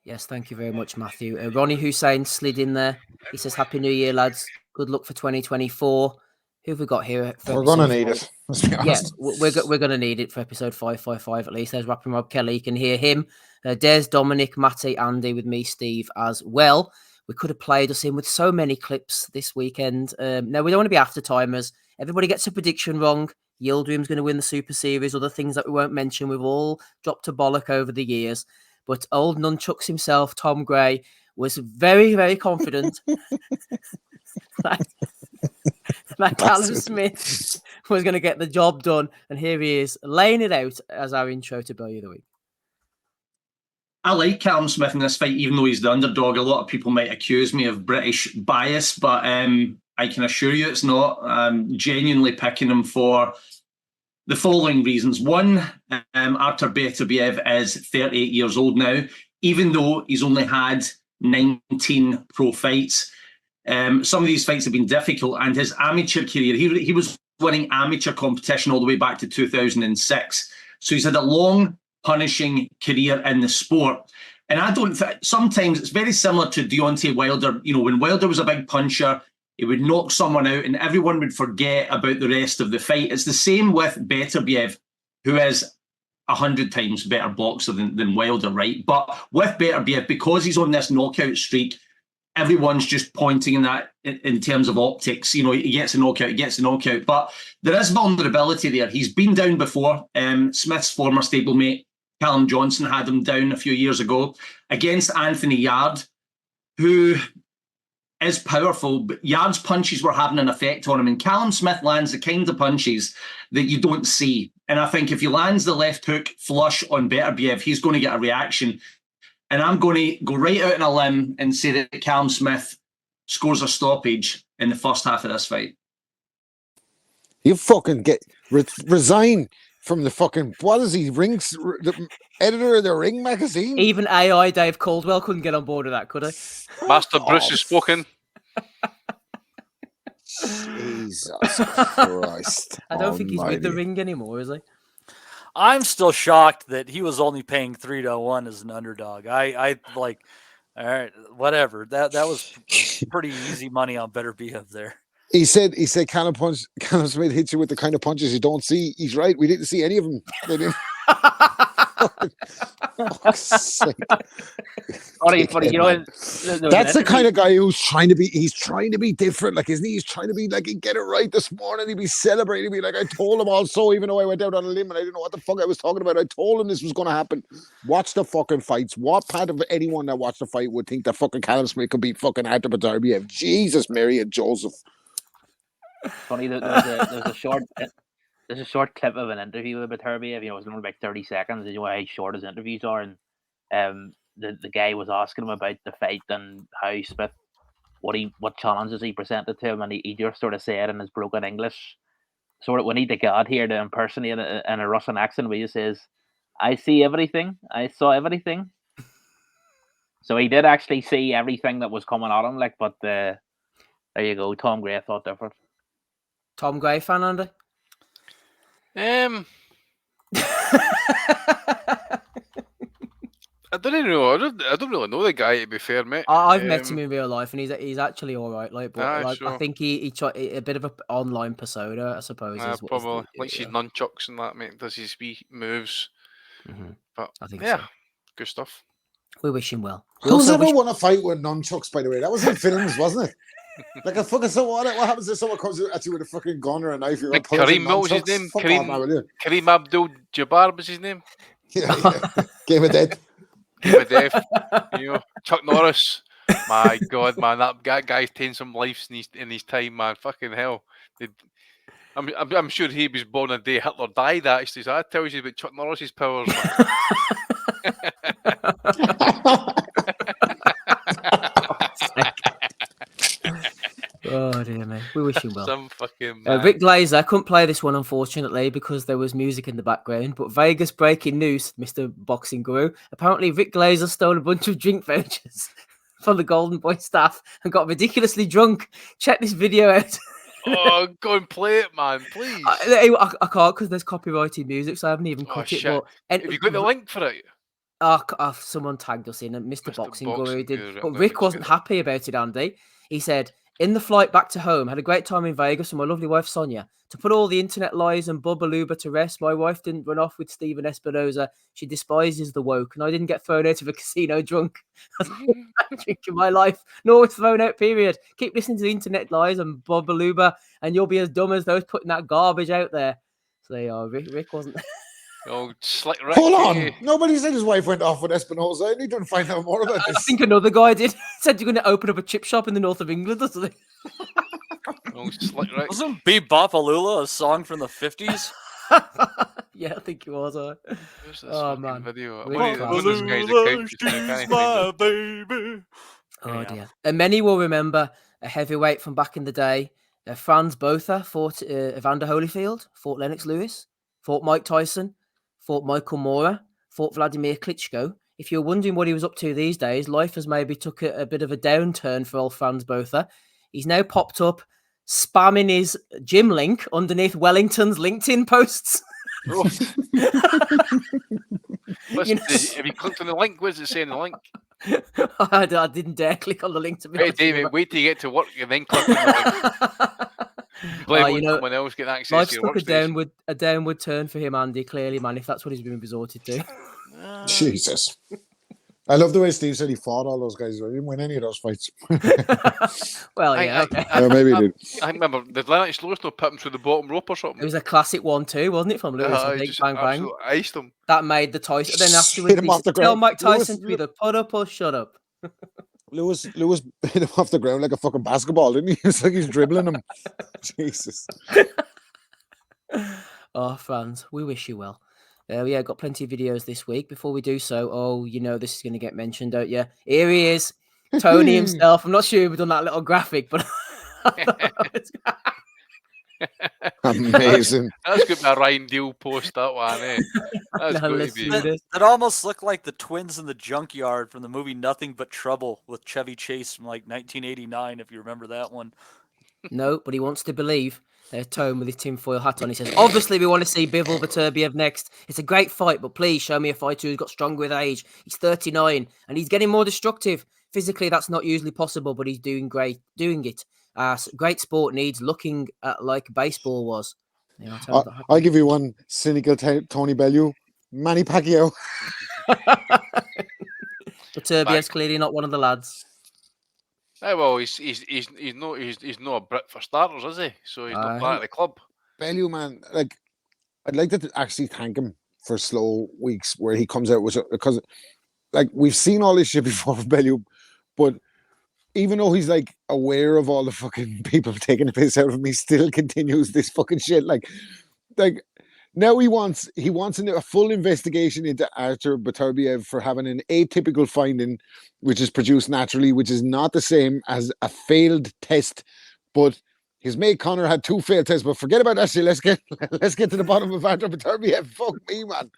Yes, thank you very much, Matthew. Ronnie Hussein slid in there. He says, Happy New Year, lads. Good luck for 2024. Who have we got here? We're going to need it. Let's be honest. Yeah, we're going to need it for episode 555 at least. There's Rapping Rob Kelly. You can hear him. Des, Dominic, Matty, Andy with me, Steve as well. We could have played us in with so many clips this weekend. No, we don't want to be after timers. Everybody gets a prediction wrong. Yildirim's going to win the Super Series. Other things that we won't mention. We've all dropped a bollock over the years. But old Nunchucks himself, Tom Gray, was very, very confident that Callum Smith was going to get the job done. And here he is, laying it out as our intro to Bellew of the Week. I like Callum Smith in this fight, even though he's the underdog. A lot of people might accuse me of British bias, but I can assure you it's not. I'm genuinely picking him for the following reasons. One, Artur Beterbiev is 38 years old now, even though he's only had 19 pro fights. Some of these fights have been difficult, and his amateur career, he was winning amateur competition all the way back to 2006. So he's had a long, punishing career in the sport. And I don't think, sometimes it's very similar to Deontay Wilder. You know, when Wilder was a big puncher, he would knock someone out and everyone would forget about the rest of the fight. It's the same with Beterbiev, who is 100 times better boxer than Wilder, right? But with Beterbiev, because he's on this knockout streak, everyone's just pointing in that in terms of optics. You know, he gets a knockout, But there is vulnerability there. He's been down before. Smith's former stablemate, Callum Johnson, had him down a few years ago against Anthony Yarde, who is powerful, but Yarde's punches were having an effect on him. And Callum Smith lands the kind of punches that you don't see. And I think if he lands the left hook flush on Beterbiev, he's going to get a reaction. And I'm going to go right out on a limb and say that Callum Smith scores a stoppage in the first half of this fight. You fucking resign from the fucking, what is he, the editor of the Ring magazine? Even AI Dave Caldwell couldn't get on board with that, could he? Master Bruce has spoken. Jesus Christ. I don't think he's with the Ring anymore, is he? I'm still shocked that he was only paying 3-1 as an underdog. I like, all right, whatever. That was pretty easy money on Beterbiev there. He said Callum Smith hits you with the kind of punches you don't see. He's right. We didn't see any of them. They didn't. Funny, you know, that's the kind of guy who's trying to be different, like, isn't he? He's trying to be like, he'd get it right this morning, he'd be celebrating, he'd be like, I told him also, even though I went out on a limb and I didn't know what the fuck I was talking about, I told him this was going to happen. Watch the fucking fights. What part of anyone that watched the fight would think that fucking Callum Smith could beat fucking Artur Beterbiev? Jesus, Mary and Joseph. Funny, there's a short clip of an interview with Beterbiev. You know, it was only about 30 seconds. You know how short his interviews are, and the guy was asking him about the fight and how Smith, what challenges he presented to him, and he just sort of said in his broken English, sort of, we need to get out here to impersonate in a Russian accent, where he says, "I see everything. I saw everything." So he did actually see everything that was coming at him, like. But there you go. Tom Gray thought different. Tom Gray fan, Andy? I don't know. I don't really know the guy, to be fair, mate. I've met him in real life, and he's actually all right. Like, but like, sure. I think he tried a bit of an online persona, I suppose. Probably like his nunchucks and that, mate. Does his wee moves? Mm-hmm. But I think so. Good Good stuff. We wish him well. Who's ever won a fight with nunchucks, by the way? That was in films, wasn't it? Like a fucking, so what happens if someone comes at you with a fucking gun or a knife? You're like Kareem, what was his name? Kareem Abdul-Jabbar was his name. Yeah. Game of Death. You know, Chuck Norris. My God, man, that guy's taken some lives in his time, man. Fucking hell. I'm sure he was born a day Hitler died, actually. So that tells you about Chuck Norris's powers, man. Oh dear me, we wish him well. Some fucking Rick Glazer couldn't play this one, unfortunately, because there was music in the background. But Vegas breaking news, Mr. Boxing Guru. Apparently, Rick Glazer stole a bunch of drink vouchers from the Golden Boy staff and got ridiculously drunk. Check this video out. Oh, go and play it, man, please. I can't because there's copyrighted music, so I haven't even cut it. Shit. But have you got the link for it? Someone tagged us in, and Mr. Boxing Guru Boxing did. Guru, But I'm Rick gonna wasn't check. happy about it, Andy. He said, in the flight back to home, had a great time in Vegas with my lovely wife, Sonia. To put all the internet lies and Bubbaluba to rest, my wife didn't run off with Stephen Espinoza. She despises the woke, and I didn't get thrown out of a casino drunk. Drink in my life, nor was thrown out, period. Keep listening to the internet lies and Bubbaluba, and you'll be as dumb as those putting that garbage out there. So they are. Rick wasn't. Oh, slick Rick. Hold on. Nobody said his wife went off with Espinoza. I need to find out more about I this. think another guy did. Said you're going to open up a chip shop in the north of England or something. Oh, slick Rick. Wasn't Beat Bopalula a song from the 50s? Yeah, I think it was. Where's this Oh, fucking man. video? Rick One of this guy's account just now, can't find it. baby. Oh Yeah. dear. And many will remember a heavyweight from back in the day. Frans Botha fought Evander Holyfield, fought Lennox Lewis, fought Mike Tyson, fought Michael Mora, fought Vladimir Klitschko. If you're wondering what he was up to these days, life has maybe took a bit of a downturn for old Frans Botha. He's now popped up spamming his gym link underneath Wellington's LinkedIn posts. Oh. You know- Have you clicked on the link? What does it say in the link? I didn't dare click on the link to be Hey, honest with you, David, but- wait till you get to work and then click on the link. Blame you know, someone else getting access Life's to your took workstation. a downward turn for him, Andy, clearly, man, if that's what he's been resorted to. Jesus. I love the way Steve said he fought all those guys. I didn't win any of those fights. Well, yeah, okay. Maybe he did. I remember, did Lennox Lewis not put him through the bottom rope or something? It was a classic 1-2, wasn't it, from Lewis? I he think, just bang, bang. absolutely iced him. That made the Tyson. Then afterwards, Hit him he off the said, tell ground. Mike Tyson Lewis- to either put up or shut up. Lewis hit him off the ground like a fucking basketball, didn't he? It's like he's dribbling him. Jesus. Oh, Frans, we wish you well. Yeah, got plenty of videos this week. Before we do so, you know this is going to get mentioned, don't you? Here he is, Tony himself. I'm not sure we've done that little graphic, but Amazing. That's good. A Ryan Deal post, that one, eh? That's Now good let's to be. see this. It almost looked like the twins in the junkyard from the movie Nothing But Trouble with Chevy Chase from like 1989, if you remember that one. No, but he wants to believe. Tone with his tinfoil hat on. He says, obviously, we want to see Bivol Beterbiev next. It's a great fight, but please show me a fighter who's got stronger with age. He's 39 and he's getting more destructive. Physically, that's not usually possible, but he's doing great doing it. Great sport needs looking like baseball was. Yeah, I'll give you one cynical Tony Bellew. Manny Pacquiao. Beterbiev's clearly not one of the lads. Yeah, well, he's not a Brit for starters, is he? So he's not part of the club. Bellew, man, like I'd like to actually thank him for slow weeks where he comes out with because like we've seen all this shit before from Bellew, but even though he's like aware of all the fucking people taking the piss out of him, he still continues this fucking shit. Like now he wants a full investigation into Artur Beterbiev for having an atypical finding, which is produced naturally, which is not the same as a failed test. But his mate Connor had 2 failed tests. But forget about that shit. Let's get to the bottom of Artur Beterbiev. Fuck me, man.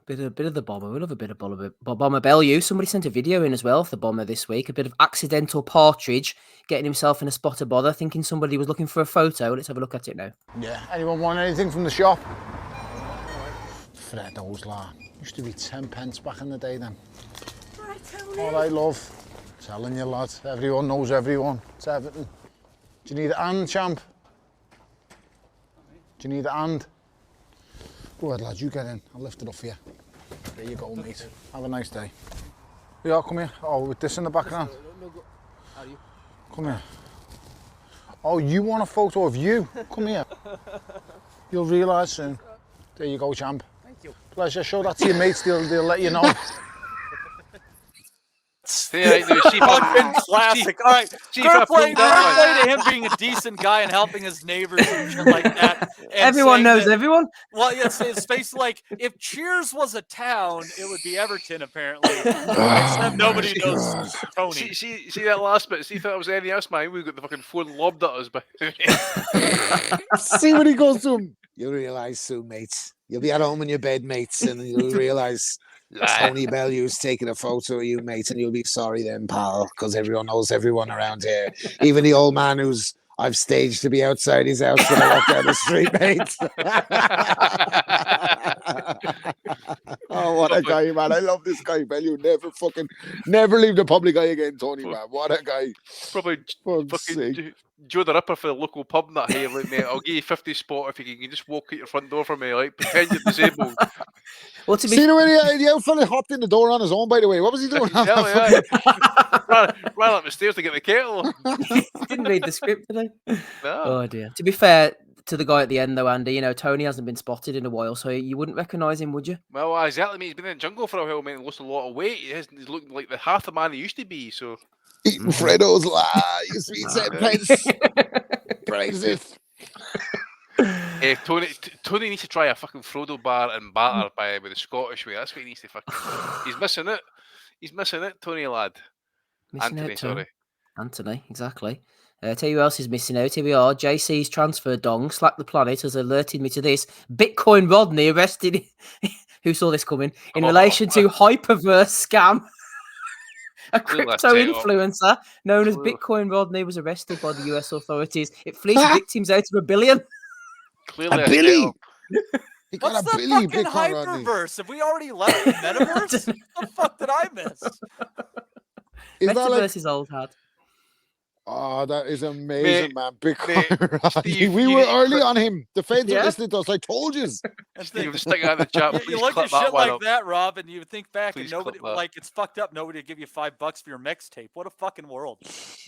Bit of the bomber. We love a bit of bomber Bellew. Somebody sent a video in as well of the bomber this week. A bit of accidental partridge getting himself in a spot of bother, thinking somebody was looking for a photo. Let's have a look at it now. Yeah. Anyone want anything from the shop? Freddo's lad. Used to be 10 pence back in the day then. Right, Tony. All right, love. Telling you, lad. Everyone knows everyone. It's Everton. Do you need a hand, champ? Do you need a hand? Go ahead, lad, you get in. I'll lift it up for you. There you go, mate. Have a nice day. Yeah, come here. Oh, with this in the background. Come here. Oh, you want a photo of you? Come here. You'll realise soon. There you go, champ. Thank you. Pleasure. Show that to your mates. They'll let you know. Fucking classic. All right, fair play to him being a decent guy and helping his neighbors and shit like that. And everyone knows everyone. Well, yes, it's basically like if Cheers was a town, it would be Everton, apparently. Except nobody knows Tony. See that last bit? See if that was anything else, man. We got the fucking phone lobbed at us. But See when he goes to him. You'll realise soon, mates. You'll be at home in your bed, mates, and you'll realise Tony Bellew's taking a photo of you, mates, and you'll be sorry then, pal, because everyone knows everyone around here. Even the old man who's I've staged to be outside his house when I walk down the street, mate. Oh, what a guy, man. I love this guy, Bellew. Never leave the public eye again, Tony, man. What a guy. Probably Fuck's fucking sake. Joe the Ripper for the local pub and that. Hey, like, mate, I'll give you 50 spot if you can just walk out your front door for me, like, pretend you're disabled. Well, to be See the way the old fella hopped in the door on his own, by the way. What was he doing? ran up the stairs to get the kettle. didn't read the script, did he? No. Oh dear. To be fair to the guy at the end, though, Andy, Tony hasn't been spotted in a while, so you wouldn't recognise him, would you? Well, exactly. Mate. He's been in the jungle for a while, mate, and lost a lot of weight. He's looking like the half the man he used to be. So Eating Freddo's, you sweet said Pence. Brexit. Tony needs to try a fucking Frodo bar and batter with the Scottish way. That's what he needs to fucking. He's missing it. He's missing it, Tony lad. Anthony, sorry. Anthony, exactly. Tell you who else is missing out. Here we are. JC's transfer dong, Slack the Planet, has alerted me to this. Bitcoin Rodney arrested. Who saw this coming? In relation to Hyperverse scam. A crypto influencer known as Bitcoin Rodney was arrested by the US authorities. It fleeced victims out of $1 billion. Clearly a Billy. What's the fucking Hyperverse? Have we already left the metaverse? What the fuck did I miss? Metaverse is old hat. Oh, that is amazing, man. Bitcoin Rodney. We were early on him. The fans are listening to us. I told you. Steve, stick out in the chat. You look at shit like that, Rob, and you think back, and nobody, like, it's fucked up. Nobody would give you $5 for your mixtape. What a fucking world.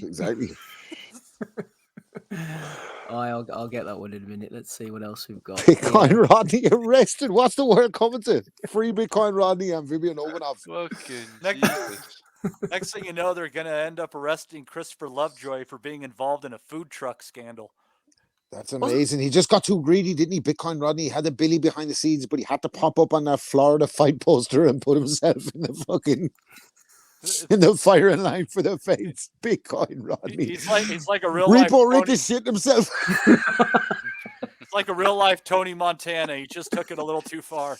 Exactly. I'll get that one in a minute. Let's see what else we've got. Bitcoin Rodney arrested. What's the word coming to? Free Bitcoin Rodney and Vivian Obanov. Fucking Next thing you know, they're going to end up arresting Christopher Lovejoy for being involved in a food truck scandal. That's amazing. He just got too greedy, didn't he? Bitcoin Rodney had a Billy behind the scenes, but he had to pop up on that Florida fight poster and put himself in the firing line for the face. Bitcoin Rodney. He's like a real Repo Rick is shitting himself. It's like a real life Tony Montana. He just took it a little too far.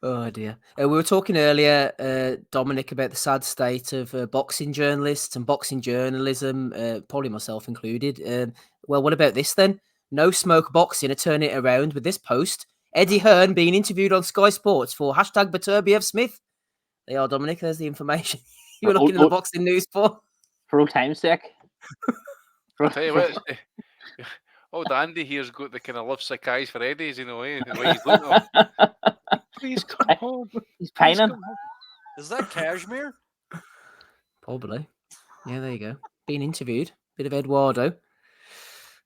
Oh dear. We were talking earlier, Dominic, about the sad state of boxing journalists and boxing journalism, probably myself included. Well, what about this then? No Smoke Boxing are turning it around with this post. Eddie Hearn being interviewed on Sky Sports for hashtag Beterbiev Smith. They are, Dominic. There's the information you were looking at the boxing news for. For old time's sake. I'll tell you what. Old Andy here's got the kind of lovesick eyes for Eddie's, the way he's looking at him. Please come home. He's pining. Is that Cashmere? Probably. Yeah, there you go. Being interviewed. Bit of Eduardo.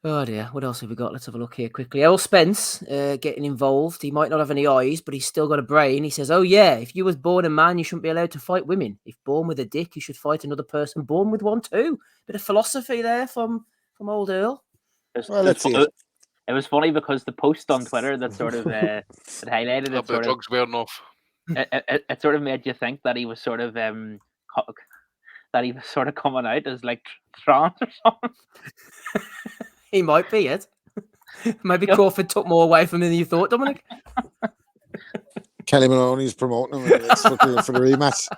Oh dear. What else have we got? Let's have a look here quickly. Errol Spence getting involved. He might not have any eyes, but he's still got a brain. He says, oh yeah, if you was born a man, you shouldn't be allowed to fight women. If born with a dick, you should fight another person born with one too. Bit of philosophy there from old Earl. Well, let's see. It was funny because the post on Twitter that sort of it highlighted it. Sort drugs wearing off. It sort of made you think that he was sort of coming out as like trans or something. He might be it. Maybe Crawford took more away from him than you thought, Dominic. Kelly Maloney's promoting him for the rematch.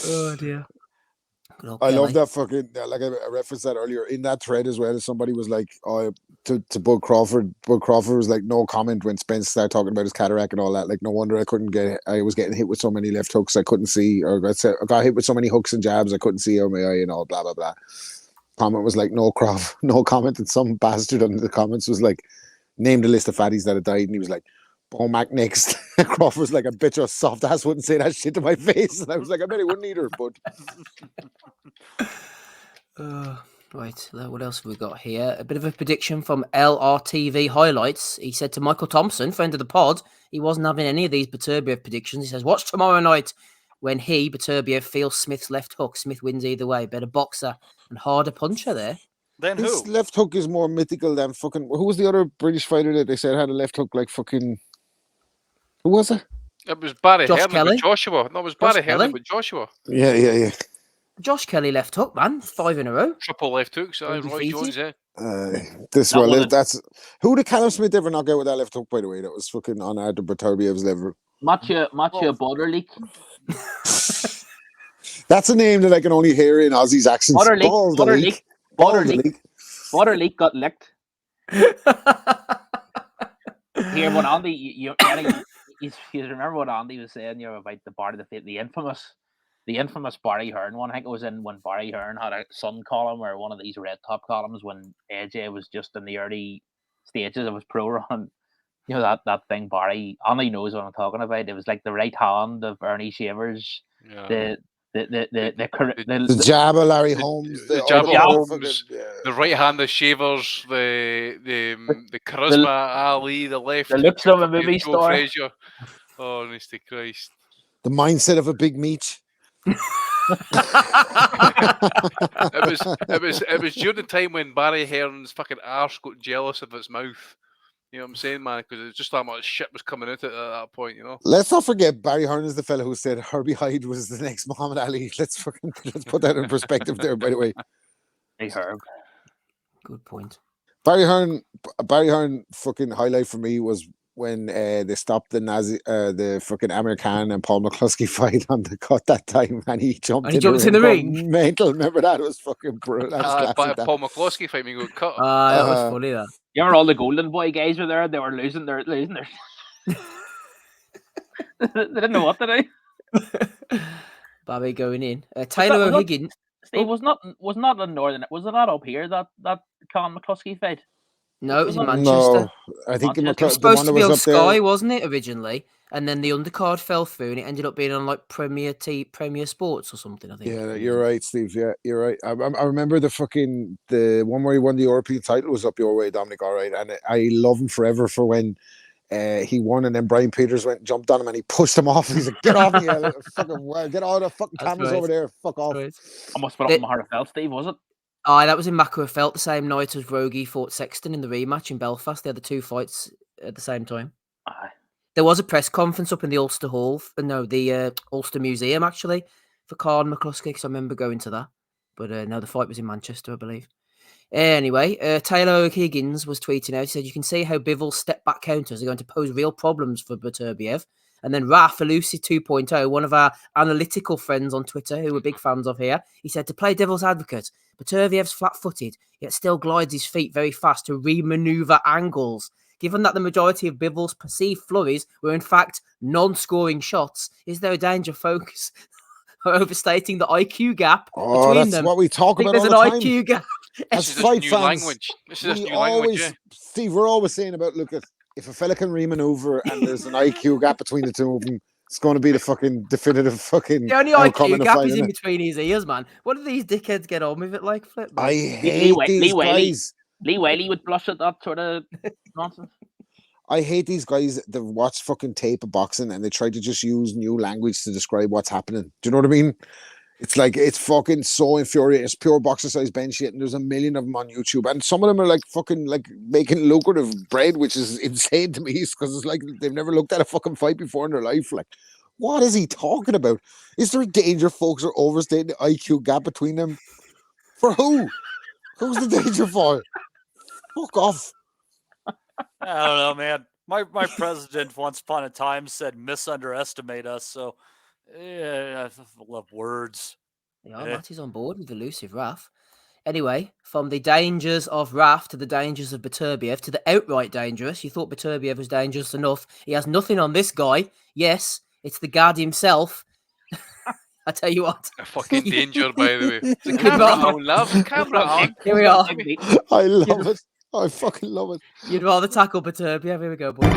Oh dear. I love that fucking, like I referenced that earlier in that thread as well. Somebody was like, oh, to Bud Crawford. Bud Crawford was like, no comment when Spence started talking about his cataract and all that. Like, no wonder I was getting hit with so many left hooks I couldn't see, or I got hit with so many hooks and jabs I couldn't see out my eye and all, blah, blah, blah. Comment was like, no comment. And some bastard under the comments was like, named a list of fatties that had died. And he was like, Bomac next. Crawford was like, a bitch of soft ass wouldn't say that shit to my face. And I was like, I bet he wouldn't either, but. Right, what else have we got here? A bit of a prediction from LRTV Highlights. He said to Michael Thompson, friend of the pod, he wasn't having any of these Beterbiev predictions. He says, watch tomorrow night when Beterbiev, feels Smith's left hook. Smith wins either way. Better boxer and harder puncher there. Then His who? left hook is more mythical than fucking. Who was the other British fighter that they said had a left hook like fucking. Who was it? It was Barry Josh Hearn Kelly? with Joshua. No, it was Josh Barry Hearn Kelly? with Joshua. Yeah. Josh Kelly left hook, man. 5 in a row. Triple left hooks. Roy Undefeated. Jones, yeah. That's who did Callum Smith ever knock out with that left hook, by the way? That was fucking on Arthur Beterbiev's level. Matcha Borderleak. That's a name that I can only hear in Aussie's accents. Borderleak got licked. Here, what Andy, you remember what Andy was saying, about the Barry, the infamous Barry Hearn one. I think it was in when Barry Hearn had a Sun column or one of these red top columns when AJ was just in the early stages of his pro run. That thing Barry Andy knows what I'm talking about. It was like the right hand of Ernie Shavers, the jab of Larry Holmes, the jab of Holmes, the right hand of Shavers, the charisma Ali, the left, the looks of a movie Joe star. Frazier. Oh, honest to Christ! The mindset of a big meat. It was during the time when Barry Hearn's fucking arse got jealous of its mouth. You know what I'm saying, man? Because it's just that much shit was coming out at that point, Let's not forget Barry Hearn is the fella who said Herbie Hyde was the next Muhammad Ali. Let's put that in perspective there, by the way. Hey, Herb. Good point. Barry Hearn fucking highlight for me was when they stopped the fucking Amir Khan and Paul McCluskey fight on the cut that time, and he jumped in the ring. Mental. Remember that? It was fucking brutal. Paul McCluskey fight me got cut. That was funny. That. You remember all the Golden Boy guys were there? They were losing their. They didn't know what to do. Bobby going in. Taylor O'Higgins. Steve was not a Northern. Was it not up here that Con McCluskey fight? No, it was in Manchester. No, I think it was supposed to be on Skye, wasn't it, originally? And then the undercard fell through, and it ended up being on like Premier Sports or something. I think. Yeah, you're right, Steve. Yeah, you're right. I remember the one where he won the European title was up your way, Dominic. All right, and I love him forever for when he won, and then Brian Peters jumped on him, and he pushed him off. He's like, "Get off me, get all the fucking cameras over there. Fuck off." I must put up in Mahara Steve, was it? That was in Macquarie the same night as Rogie fought Sexton in the rematch in Belfast. They had the two fights at the same time. There was a press conference up in the Ulster Hall, the Ulster Museum actually, for Carl McCluskey, because I remember going to that. But no, the fight was in Manchester, I believe. Anyway, Taylor O'Higgins was tweeting out, he said, "You can see how Bivell's step-back counters are going to pose real problems for Beterbiev." And then Raf, Lucy 2.0, one of our analytical friends on Twitter, who we're big fans of here, he said, "To play devil's advocate, Beterbiev's flat-footed, yet still glides his feet very fast to re-maneuver angles. Given that the majority of Bivell's perceived flurries were in fact non-scoring shots, is there a danger focus or overstating the IQ gap between them?" That's what we talk about all the time. There's an IQ gap. This is just new language. This is new language, yeah. Steve, we're always saying about, look, if a fella can re-maneuver and there's an IQ gap between the two of them, it's going to be the fucking definitive fucking. The only IQ gap is in between his ears, man. What do these dickheads get on with it like, Flip? Man? I hate these guys. Lee Whaley would blush at that sort of nonsense. I hate these guys that watch fucking tape of boxing and they try to just use new language to describe what's happening. Do you know what I mean? It's like, it's fucking so infuriating. It's pure boxer size bench shit, and there's a million of them on YouTube. And some of them are like fucking like making lucrative bread, which is insane to me, because it's like they've never looked at a fucking fight before in their life. Like, what is he talking about? Is there a danger folks are overstating the IQ gap between them? For who? Who's the danger for? Fuck off. I don't know, man. My president once upon a time said misunderestimate us, so yeah, I love words. Yeah, Matty's on board with elusive Raf. Anyway, from the dangers of Raf to the dangers of Beterbiev to the outright dangerous. You thought Beterbiev was dangerous enough. He has nothing on this guy. Yes, it's the guard himself. I tell you what. A fucking danger, by the way. The camera on, love. The camera on. Here we are. I love it. I fucking love it. You'd rather tackle Beterbiev. Here we go, boy.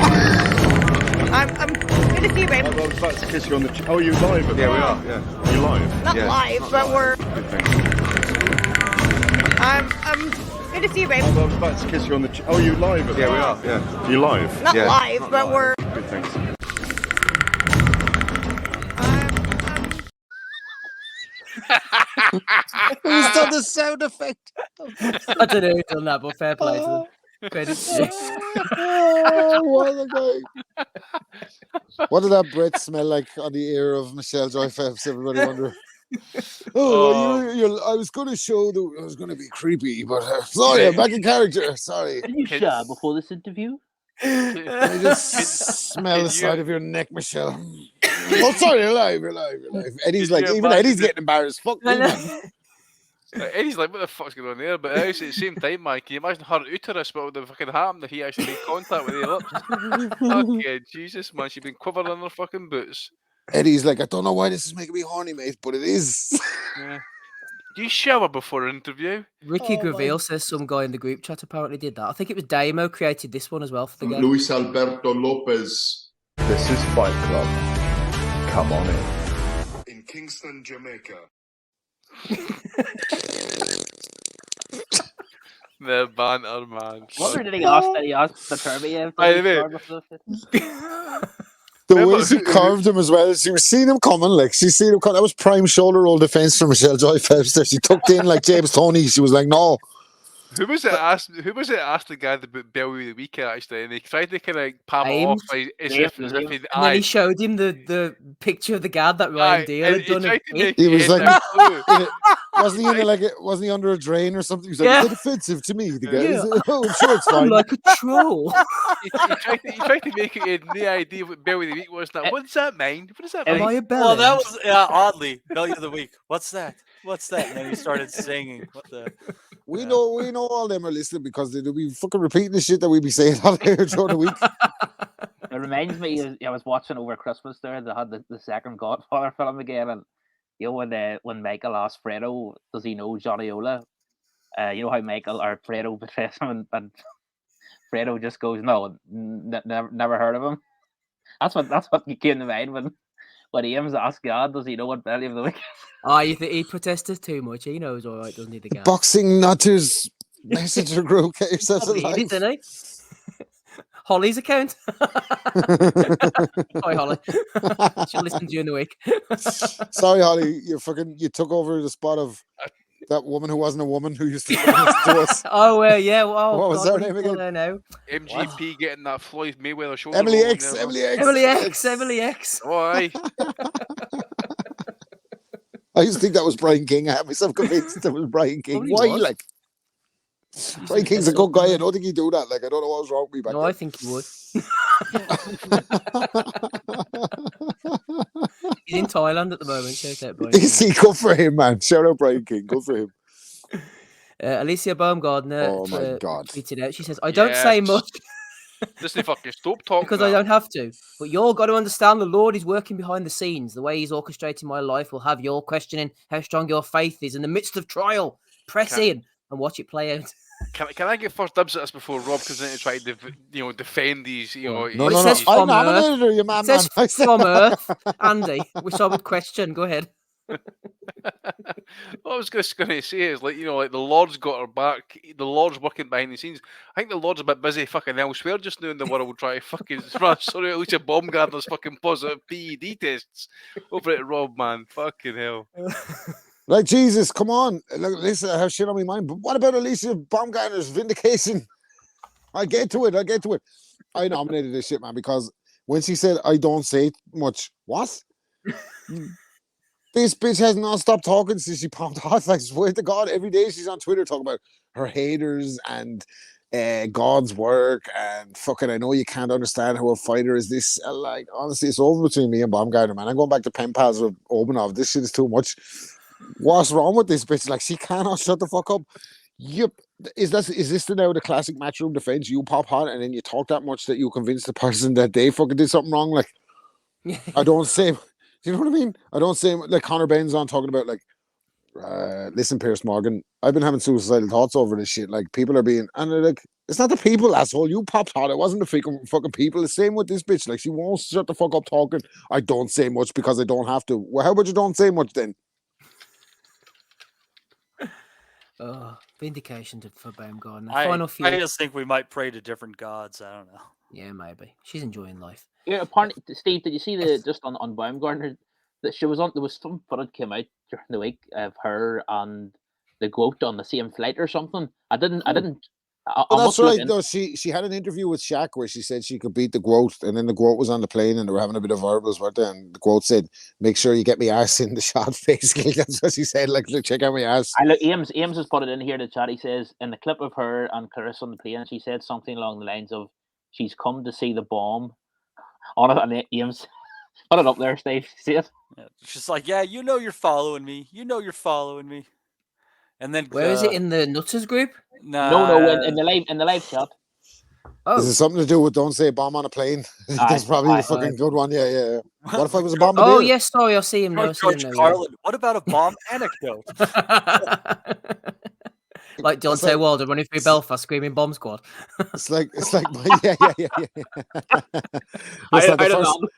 I'm going to see you, babe. I was about to kiss you on the cheek. Oh, are you live? Yeah, we are. Yeah. Are you live? Not live, but we're. Good, thanks. I'm going to see you, babe. I was about to kiss you on the cheek. Oh, are you live? Yeah, we are. Yeah. Are you live? Not live, but we're. Good, thanks. Who's done the sound effect? I don't know who's done that, but fair play to them. Credit to What did that breath smell like on the ear of Michelle Joy Phelps? Everybody wonder. I was going to show that I was going to be creepy, but sorry, I'm back in character. Sorry. Did you shower before this interview? I just smell the side of your neck, Michelle. Oh, sorry, you're live. Eddie's like, even Eddie's getting embarrassed. Fuck me, man. Eddie's like, what the fuck's going on there? But at the same time, man, can you imagine her uterus? What would have fucking happened if he actually made contact with her lips? Okay, Jesus, man, she'd been quivering in her fucking boots. Eddie's like, I don't know why this is making me horny, mate, but it is. Yeah. Do you shower before an interview? Ricky Graville says some guy in the group chat apparently did that. I think it was Damo created this one as well for the game. Luis Alberto Lopez. This is Fight Club. Come on in. In Kingston, Jamaica. The banter, man. What did he ask? Did he ask Beterbiev? By the way, The way she carved him as well, she was seeing him coming, like she seen him coming. That was prime shoulder roll defense from Michelle Joy Phelps there. She tucked in like James Toney. She was like, no. Who was it asked the guy about Bellew the week actually, and he tried to kind of palm it off as if he'd and then he showed him the picture of the guard that Ryan Deal had done. He was like, wasn't he in wasn't he under a drain or something? He was like, is it offensive to me? The guy, oh, I'm sure it's fine. I'm like a troll. he tried to make it. He had no idea what Bellew of the week was. Now, what does that mean? What does that mean? Am I a belly? Well, that was oddly Bellew of the week. What's that? What's that? And then he started singing. What the? We know all them are listening because they'll be fucking repeating the shit that we be saying on here during the week. It reminds me, I was watching over Christmas there. They had the second Godfather film again, and you know when Michael asked Fredo, does he know Johnny Ola? You know how Michael or Fredo betrays him, and Fredo just goes, no, never heard of him. That's what came to mind when Ames asked God, does he know what Bellew of the week is? Oh, you think he protested too much? He knows all right, doesn't he? The guy. Boxing nutters messenger group. Get yourselves alive. Didn't he? Holly's account. Sorry, Holly. She'll listen to you in the week. Sorry, Holly. You took over the spot of that woman who wasn't a woman who used to listen to us. Oh, yeah. Well, what was her name again? Now. MGP getting that Floyd Mayweather shoulder. Emily X. Why? I used to think that was Brian King. I had myself convinced it was Brian King. Why? Like, Brian King's a good guy. I don't think he'd do that. Like, I don't know what was wrong with me back then. I think he would. He's in Thailand at the moment. Shout out Brian King. Good for him, man. Shout out Brian King. Good for him. Alicia Baumgardner tweeted out. She says, I don't say much. Listen, fucking stop talking. Because I don't have to. But you're got to understand the Lord is working behind the scenes. The way he's orchestrating my life will have your questioning how strong your faith is in the midst of trial. Press in and watch it play out. Can I get first dibs at this before Rob comes in to try to defend these? No. It says from Earth. It says from Earth. Andy, we start with question. Go ahead. What I was just going to say is, like the Lord's got her back. The Lord's working behind the scenes. I think the Lord's a bit busy fucking elsewhere just now in the world trying to fucking sorry, Alicia Baumgardner's fucking positive PED tests over at Rob, man. Fucking hell. Like, Jesus, come on. Look, listen, I have shit on my mind. But what about Alicia Baumgardner's vindication? I'll get to it. I nominated this shit, man, because when she said, I don't say much, what? This bitch has not stopped talking since she popped off. I swear to God, every day she's on Twitter talking about her haters and God's work and fucking, I know you can't understand how a fighter is this. Like, honestly, it's over between me and Baumgardner, man. I'm going back to pen pals with Obanov. This shit is too much. What's wrong with this bitch? Like, she cannot shut the fuck up. Yep. Is this now the classic matchroom defense? You pop hot and then you talk that much that you convince the person that they fucking did something wrong? Like, I don't say... Do you know what I mean? I don't say, like Conor Ben's on talking about, like, listen, Piers Morgan, I've been having suicidal thoughts over this shit. Like, people are being, and they're like, it's not the people, asshole. You popped hot. It wasn't the fucking people. The same with this bitch. Like, she won't shut the fuck up talking. I don't say much because I don't have to. Well, how about you don't say much then? Vindication for Baumgardner. I just think we might pray to different gods. I don't know. Yeah, maybe. She's enjoying life. Yeah, apparently, Steve, did you see just on Baumgardner that she was on? There was some footage came out during the week of her and the goat on the same flight or something. I didn't. That's right. Though she had an interview with Shaq where she said she could beat the goat, and then the goat was on the plane and they were having a bit of verbals, weren't they? And the goat said, "Make sure you get me ass in the shot." Basically, that's what she said. Like, look, check out my ass. I look. Ames has put it in here. The chat. He says in the clip of her and Clarissa on the plane, she said something along the lines of, "She's come to see the bomb." On it, and Ames put it up there, Steve. See it? Yeah, she's like, yeah, you're following me. You're following me. And then Where is it in the Nutters group? No, in the live chat. Oh, Is it something to do with don't say bomb on a plane? That's probably the fucking good one. Yeah. What if I was a bombardier? Oh yes, sorry, I see him now. I see him now. Carlin, what about a bomb anecdote? Like Deontay Wilder running through Belfast screaming "Bomb Squad." It's like yeah. I don't know.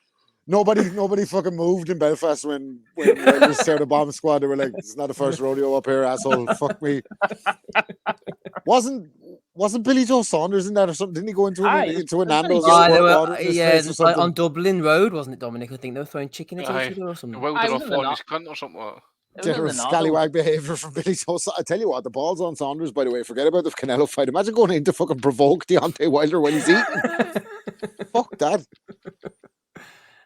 Nobody fucking moved in Belfast when we started Bomb Squad. They were like, "It's not the first rodeo up here, asshole. Fuck me." Wasn't Billy Joe Saunders in that or something? Didn't he go into a Nando's? Like on Dublin Road, wasn't it, Dominic? I think they were throwing chicken at each other or something. Wilder off on his cunt or something like that. General scallywag behaviour from Billy Joe. I tell you what, the ball's on Saunders, by the way. Forget about the Canelo fight. Imagine going in to fucking provoke Deontay Wilder when he's eating. Fuck that.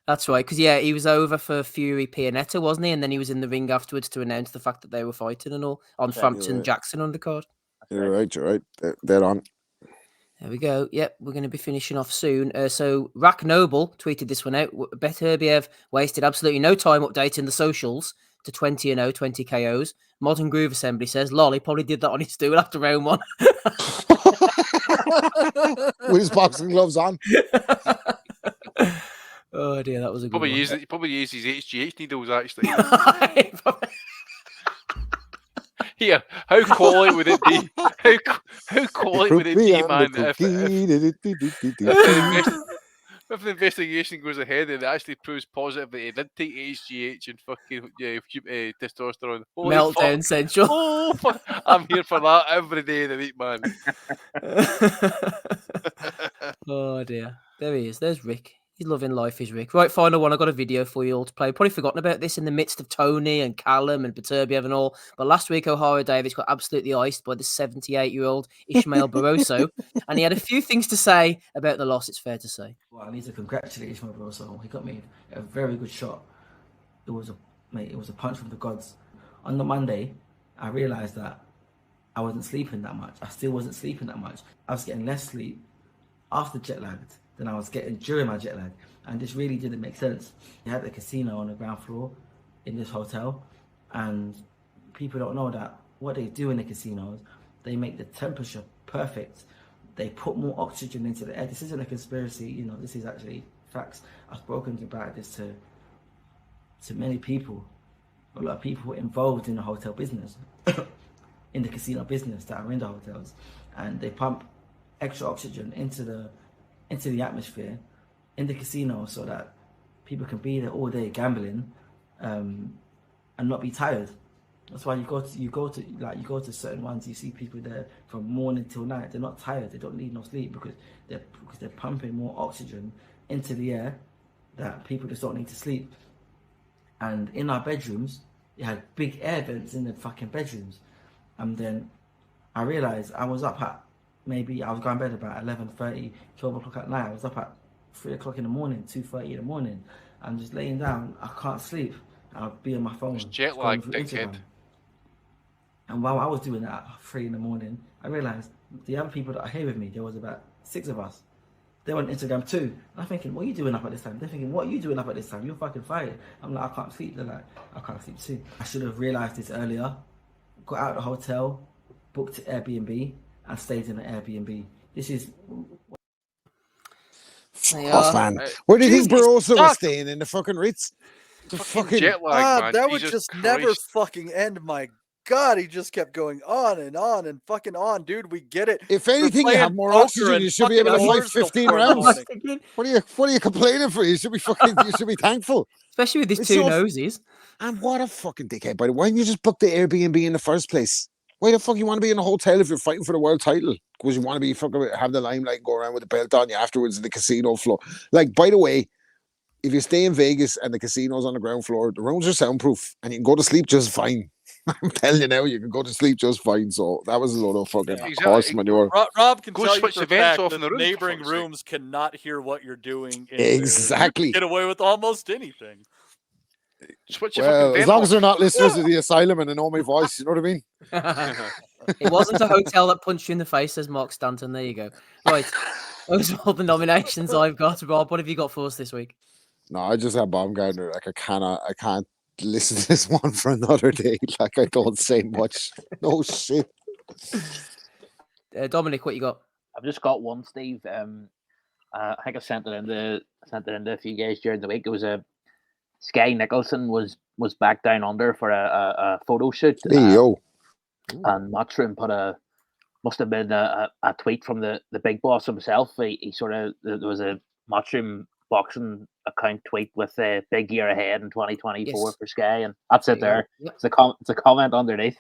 That's right, because he was over for Fury Pianetta, wasn't he? And then he was in the ring afterwards to announce the fact that they were fighting and all on Frampton Jackson undercard. You're right. They're on. There we go. Yep, we're going to be finishing off soon. So Rack Noble tweeted this one out. Beterbiev wasted absolutely no time updating the socials to 20-0, 20 KOs. Modern Groove Assembly says, lol, he probably did that on his stool after round 1. With his boxing gloves on. Oh dear, that was a good one. He probably used his HGH needles actually. Here, how quality would it be? How quality would it be, man? If the investigation goes ahead and it actually proves positive that he did take HGH and fucking testosterone. Holy Meltdown fuck. Central. Oh, fuck. I'm here for that every day of the week, man. Oh dear. There he is. There's Rick. He's loving life, is Rick. Right, final one. I got a video for you all to play. Probably forgotten about this in the midst of Tony and Callum and Beterbiev and all. But last week, Ohara Davis got absolutely iced by the 78-year-old Ishmael Barroso. And he had a few things to say about the loss, it's fair to say. Well, I need to congratulate Ishmael Barroso. He got me a very good shot. It was a punch from the gods. On the Monday, I realised that I wasn't sleeping that much. I still wasn't sleeping that much. I was getting less sleep after jet lagged than I was getting during my jet lag, and this really didn't make sense. You had the casino on the ground floor in this hotel, and people don't know that what they do in the casinos, they make the temperature perfect. They put more oxygen into the air. This isn't a conspiracy, this is actually facts. I've spoken about this to many people, a lot of people involved in the hotel business, in the casino business that are in the hotels, and they pump extra oxygen into the atmosphere in the casino so that people can be there all day gambling and not be tired. That's why you go to certain ones, you see people there from morning till night. They're not tired. They don't need no sleep because they're pumping more oxygen into the air that people just don't need to sleep. And in our bedrooms, you had big air vents in the fucking bedrooms. And then I realized I was up at I was going to bed about 11:30, 12 o'clock at night. I was up at 3 o'clock in the morning, 2:30 in the morning. I'm just laying down. I can't sleep. I'll be on my phone. It's jet lag, dickhead. And while I was doing that at 3 in the morning, I realised the other people that are here with me, there was about 6 of us. They were on Instagram too. And I'm thinking, what are you doing up at this time? They're thinking, what are you doing up at this time? You're fucking fired. I'm like, I can't sleep. They're like, I can't sleep too. I should have realised this earlier. Got out of the hotel, booked Airbnb, and stayed in an Airbnb. This is... Fuck, man. Where do you think Barroso was staying? In the fucking Ritz? The fucking jet lag, man. That would just never fucking end. My God, he just kept going on and fucking on, dude. We get it. If anything, you have more oxygen. You should be able to fight 15 rounds. What are you complaining for? You should be thankful. Especially with these two noses. And what a fucking dickhead, by the way. Why didn't you just book the Airbnb in the first place? Why the fuck you want to be in a hotel if you're fighting for the world title? Because you want to be fucking have the limelight and go around with the belt on you afterwards in the casino floor. Like, by the way, if you stay in Vegas and the casino's on the ground floor, the rooms are soundproof and you can go to sleep just fine. I'm telling you now, you can go to sleep just fine. So that was a lot of fucking horse manure. Rob can tell you for a fact that the neighboring rooms cannot hear what you're doing. Exactly. Get away with almost anything. Well, as long as they're not listeners of the asylum and they know my voice, you know what I mean? It wasn't a hotel that punched you in the face, says Mark Stanton. There you go. Right. Those are all the nominations I've got. Rob, what have you got for us this week? No, I just have Baumgardner. Like, I can't listen to this one for another day. Like, I don't say much. No shit. Dominic, what you got? I've just got one, Steve. I think I sent it into a few guys during the week. It was Skye Nicholson was back down under for a photo shoot. Hey, yo. And Matchroom must have been a tweet from the big boss himself. He sort of, there was a Matchroom boxing account tweet with a big year ahead in 2024 for Skye, and that's it there. Yep. It's a comment underneath.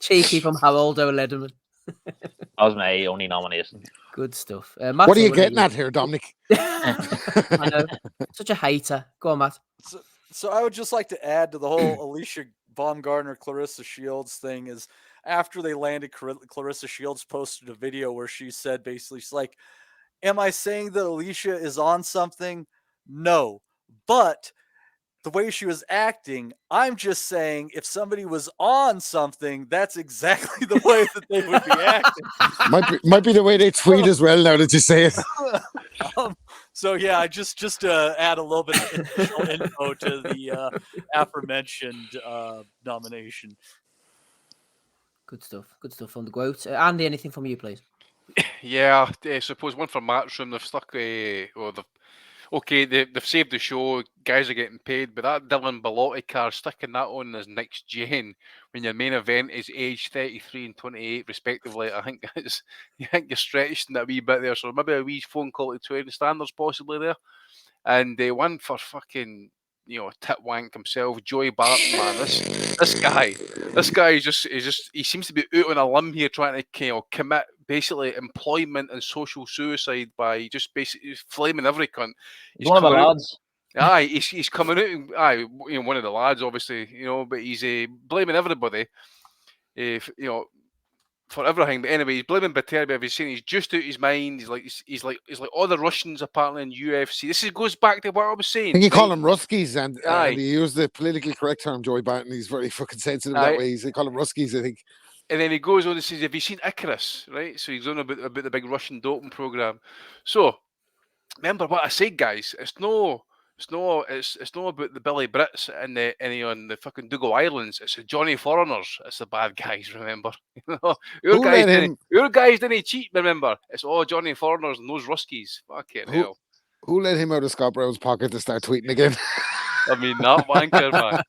Cheeky from Haroldo Lederman. That was my only nomination. Good stuff. Matt, what are you getting at here, Dominic? I know. Such a hater. Go on, Matt. So I would just like to add to the whole Alicia Baumgardner, Clarissa Shields thing is after they landed, Clarissa Shields posted a video where she said basically, she's like, am I saying that Alicia is on something? No. But the way she was acting, I'm just saying if somebody was on something, that's exactly the way that they would be acting. Might be the way they tweet as well, now that you say it. So yeah, just to add a little bit of additional info to the aforementioned nomination. Good stuff on the quote. Andy, anything from you, please? Yeah, I suppose one for Matchroom. They've stuck they've saved the show. Guys are getting paid, but that Dylan Bellotti car, sticking that on as next gen when your main event is age 33 and 28 respectively, I think you're stretched in that wee bit there. So maybe a wee phone call to Twain Standards possibly there. And one for fucking, tit wank himself, Joey Barton, man. This guy is just he seems to be out on a limb here trying to commit basically employment and social suicide by just basically flaming every cunt. He's one of the lads. Aye, he's coming out. One of the lads, obviously, but he's blaming everybody. For everything. But anyway, he's blaming Beterbiev. He's saying he's just out of his mind. He's like all the Russians apparently in UFC. This goes back to what I was saying. I think you call him Ruskies, and he used the politically correct term, Joey Barton. He's very fucking sensitive that way. They call him Ruskies, I think. And then he goes on and says, have you seen Icarus? Right? So he's on about the big Russian doping program. So remember what I said, guys. It's not about the Billy Brits and on the fucking Dougal Islands. It's the Johnny Foreigners. It's the bad guys, remember? Your guys didn't cheat, remember? It's all Johnny Foreigners and those Ruskies. Fucking hell. Who let him out of Scott Brown's pocket to start tweeting again? I mean, that wanker, man.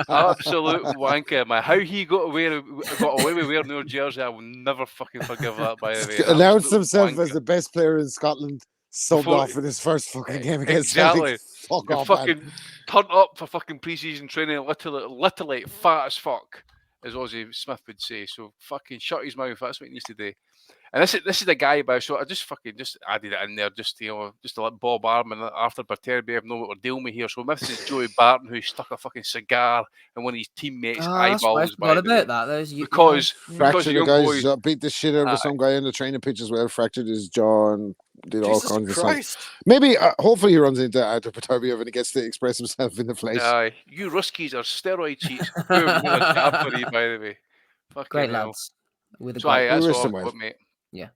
Absolute wanker, man. How he got away with wearing your jersey, I will never fucking forgive that, by the way. Announced himself as the best player in Scotland. Subbed off in his first fucking game against Celtic. Fuck off, fucking man. Turned up for fucking preseason training, literally fat as fuck, as Ozzy Smith would say. So fucking shut his mouth. That's what he needs to do. And this is the guy about. So I just added it in there, just to let Bob Arman after Beterbiev know what we're dealing with here. So this is Joey Barton, who stuck a fucking cigar in one of his teammates' eyeballs. What about that? Because fractured the guys, beat the shit out of some guy in the training pitch as well. Fractured his jaw and did all kinds of stuff. Maybe, hopefully, he runs into Beterbiev and he gets to express himself in the flesh. You Ruskies are steroid cheats. By the way, fucking great hell. lads. With a that's all I've got, mate. Yeah.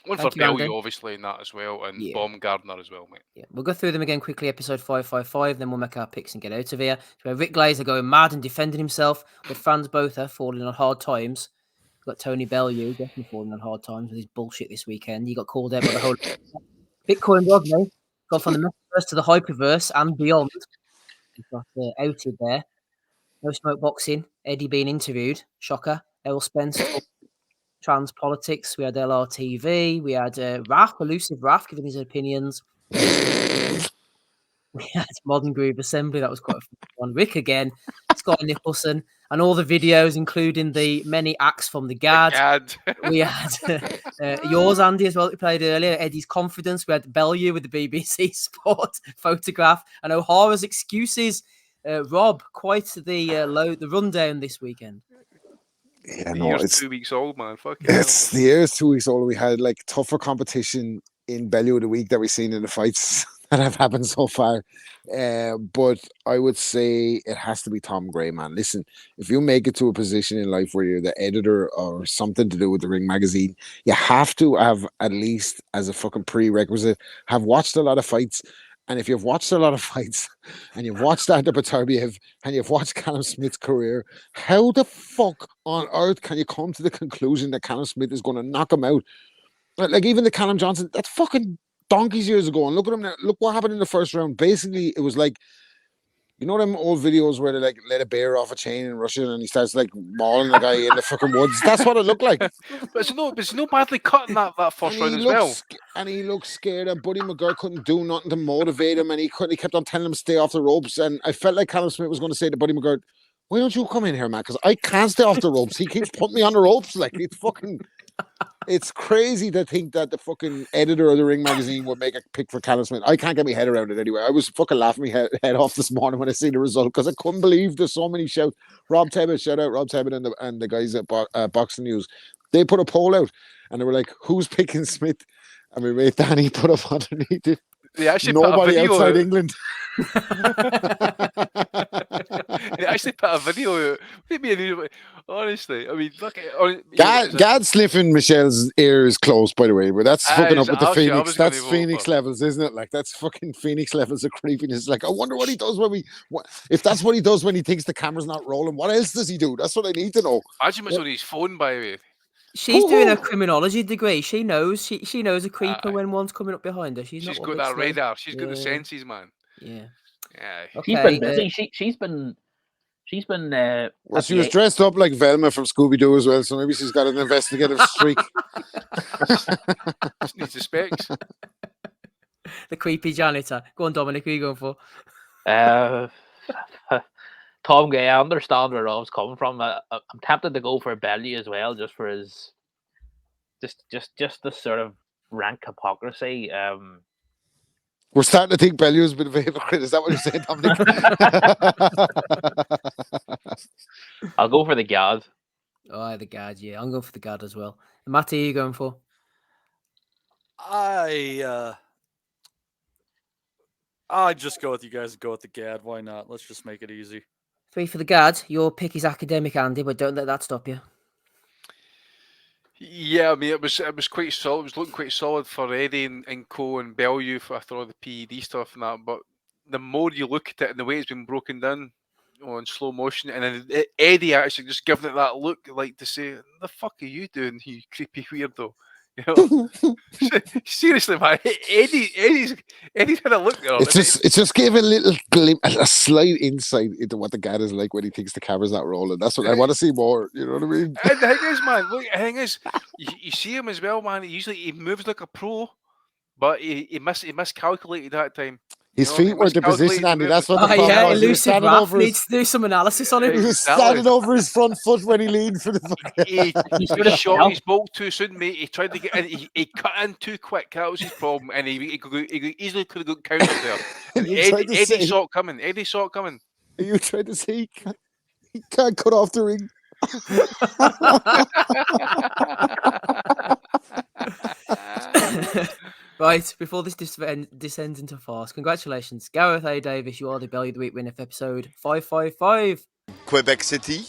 One for Bellew, obviously, in that as well, and Baumgardner as well, mate. Yeah, we'll go through them again quickly. Episode 555, then we'll make our picks and get out of here. So we have Rick Glazer going mad and defending himself, with Frans Botha falling on hard times. We've got Tony Bellew definitely falling on hard times with his bullshit this weekend. He got called out by the whole Bitcoin Rodney. Gone from the metaverse to the hyperverse and beyond. He got outed there. No smoke boxing. Eddie being interviewed. Shocker. Errol Spence. Trans politics. We had LRTV. We had Elusive Raph giving his opinions. We had Modern Groove Assembly. That was quite a fun one. Rick again. Skye Nicholson. And all the videos, including the many acts from the GAD. We had yours, Andy, as well, that we played earlier. Eddie's confidence. We had Bellew with the BBC Sport photograph. And Ohara's excuses. Rob, quite the rundown this weekend. Yeah, the year's 2 weeks old, man. It's the year's 2 weeks old. We had tougher competition in Bellew of the week that we've seen in the fights that have happened so far. But I would say it has to be Tom Gray, man. Listen, if you make it to a position in life where you're the editor or something to do with the Ring magazine, you have to have, at least as a fucking prerequisite, have watched a lot of fights. And if you've watched a lot of fights and you've watched Andrew Beterbiev and you've watched Callum Smith's career, how the fuck on earth can you come to the conclusion that Callum Smith is going to knock him out? Like, even the Callum Johnson, that's fucking donkeys years ago. And look at him now. Look what happened in the first round. Basically, it was like, you know them old videos where they like let a bear off a chain in Russia and he starts like mauling the guy in the fucking woods. That's what it looked like. But it's no badly cutting that first round as well. And he looked scared, and Buddy McGirt couldn't do nothing to motivate him, and he kept on telling him to stay off the ropes. And I felt like Callum Smith was going to say to Buddy McGirt, "Why don't you come in here, man? Because I can't stay off the ropes. He keeps putting me on the ropes." Like, it's crazy to think that the fucking editor of the Ring magazine would make a pick for Callum Smith. I can't get my head around it anyway. I was fucking laughing my head off this morning when I see the result, because I couldn't believe there's so many shouts. Rob Tebbett, shout out Rob Tebbett and the guys at Boxing News. They put a poll out and they were like, "Who's picking Smith?" And my mate Danny put up underneath it, nobody outside England. They actually put a video out. Honestly, I mean, look at God sniffing Michelle's ear is close, by the way, but that's fucking up with the Phoenix. That's Phoenix levels, isn't it? Like, that's fucking Phoenix levels of creepiness. Like, I wonder what he does if that's what he does when he thinks the camera's not rolling. What else does he do? That's what I need to know. Imagine what's on his phone, by the way. She's doing a criminology degree. She knows. She knows a creeper when one's coming up behind her. She's got that radar. She's got the senses, man. Yeah. Okay, she's been busy. She's been. Well, she was dressed up like Velma from Scooby Doo as well, so maybe she's got an investigative streak. Just needs the specs. The creepy janitor. Go on, Dominic. Who are you going for? Tom Gray. I understand where Rob's coming from. I'm tempted to go for Bellew as well, just for his just the sort of rank hypocrisy. We're starting to think Bellew's been a hypocrite. Is that what you're saying, Dominic? I'll go for the Gad. Oh, the Gad, yeah. I'm going for the Gad as well. And Matty, who are you going for? I just go with you guys and go with the Gad. Why not? Let's just make it easy. 3 for the Gad. Your pick is academic, Andy, but don't let that stop you. Yeah, I mean, it was quite solid. It was looking quite solid for Eddie and Co and Bellew after all the PED stuff and that. But the more you look at it and the way it's been broken down in slow motion, and then Eddie actually just giving it that look, like to say, "The fuck are you doing, you creepy weirdo?" You know, seriously, man. Eddie's had a look there. It's just gave a little glimpse, a slight insight into what the Gad is like when he thinks the camera's not rolling. That's what I want to see more. You know what I mean? And the thing is, man, look, the thing is, you see him as well, man. He moves like a pro, but he miscalculated that time. His feet were the position, Andy. That's what the problem was. Elusive Raf needs to do some analysis on it. He was standing over his front foot when he leaned for the fucking... He shot his bolt too soon, mate. He tried to get in. He cut in too quick. That was his problem. And he easily could have got countered there. Eddie saw it coming. Eddie saw it coming. You tried to say he can't cut off the ring. Right, before this descends into farce, congratulations, Gareth A. Davis. You are the Bellew of the Week winner for episode 555. Quebec City,